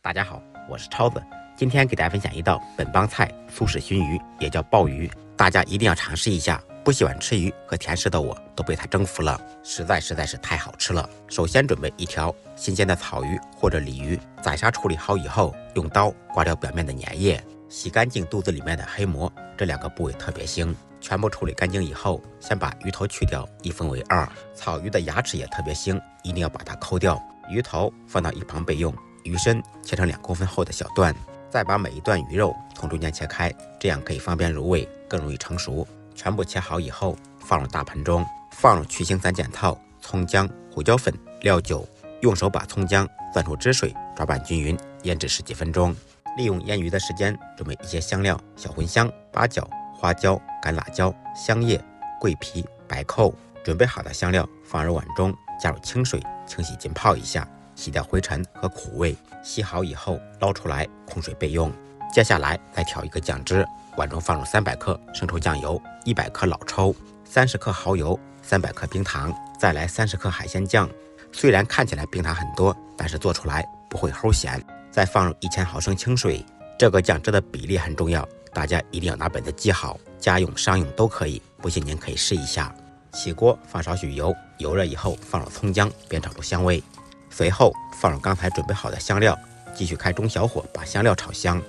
大家好，我是超子，今天给大家分享一道本帮菜苏式熏鱼，也叫鲍鱼，大家一定要尝试一下。不喜欢吃鱼和甜食的我都被它征服了，实在是太好吃了。首先准备一条新鲜的草鱼或者鲤鱼，宰杀处理好以后，用刀刮掉表面的粘液，洗干净肚子里面的黑膜，这两个部位特别腥。全部处理干净以后，先把鱼头去掉，一分为二。草鱼的牙齿也特别腥，一定要把它抠掉。鱼头放到一旁备用，鱼身切成2公分厚的小段，再把每一段鱼肉从中间切开，这样可以方便入味，更容易成熟。全部切好以后，放入大盆中，放入去腥3件套、葱姜、胡椒粉、料酒，用手把葱姜攥出汁水，抓拌均匀，腌制10几分钟。利用腌鱼的时间，准备一些香料：小茴香、八角、花椒、干辣椒、香叶、桂皮、白蔻。准备好的香料放入碗中，加入清水清洗浸泡一下，洗掉灰尘和苦味。洗好以后捞出来，控水备用。接下来再调一个酱汁，碗中放入300克生抽酱油、100克老抽、30克蚝油、300克冰糖，再来30克海鲜酱。虽然看起来冰糖很多，但是做出来不会齁咸。再放入1000毫升清水。这个酱汁的比例很重要，大家一定要拿本子记好，家用商用都可以，不信您可以试一下。起锅放少许油，油热以后放入葱姜，煸炒出香味。随后放入刚才准备好的香料，继续开中小火把香料炒香。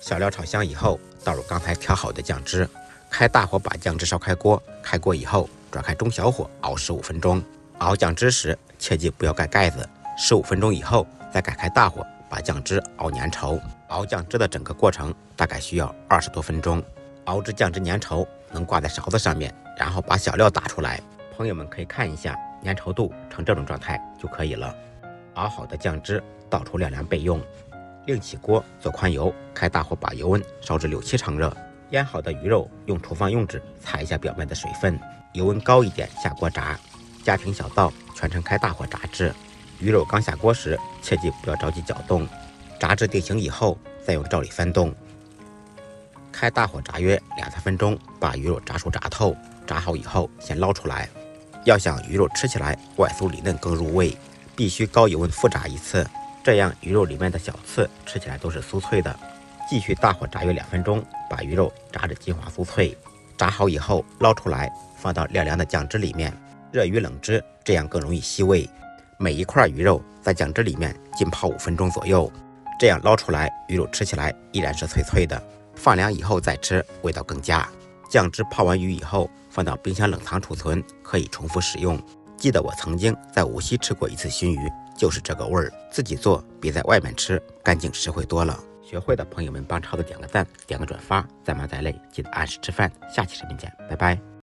小料炒香以后，倒入刚才调好的酱汁，开大火把酱汁烧开锅。开锅以后转开中小火熬15分钟。熬酱汁时切记不要盖盖子，15分钟以后再改开大火把酱汁熬粘稠。熬酱汁的整个过程大概需要20多分钟。熬至酱汁粘稠，能挂在勺子上面，然后把小料打出来。朋友们可以看一下，粘稠度成这种状态就可以了。熬好的酱汁倒出晾凉备用。另起锅做宽油，开大火把油温烧至6、7成热。腌好的鱼肉用厨房用纸擦一下表面的水分，油温高一点下锅炸，家庭小灶全程开大火炸制。鱼肉刚下锅时切记不要着急搅动，炸至定型以后再用罩里翻动。开大火炸约2、3分钟，把鱼肉炸熟炸透。炸好以后先捞出来。要想鱼肉吃起来外酥里嫩更入味，必须高油温复炸一次，这样鱼肉里面的小刺吃起来都是酥脆的。继续大火炸约2分钟，把鱼肉炸至金黄酥脆。炸好以后捞出来，放到晾凉的酱汁里面，热于冷汁，这样更容易吸味。每一块鱼肉在酱汁里面浸泡5分钟左右，这样捞出来鱼肉吃起来依然是脆脆的。放凉以后再吃，味道更佳。酱汁泡完鱼以后放到冰箱冷藏储存，可以重复使用。记得我曾经在无锡吃过一次熏鱼，就是这个味儿，自己做比在外面吃干净实惠多了。学会的朋友们帮超子点个赞，点个转发，再忙再累记得按时吃饭。下期视频见，拜拜。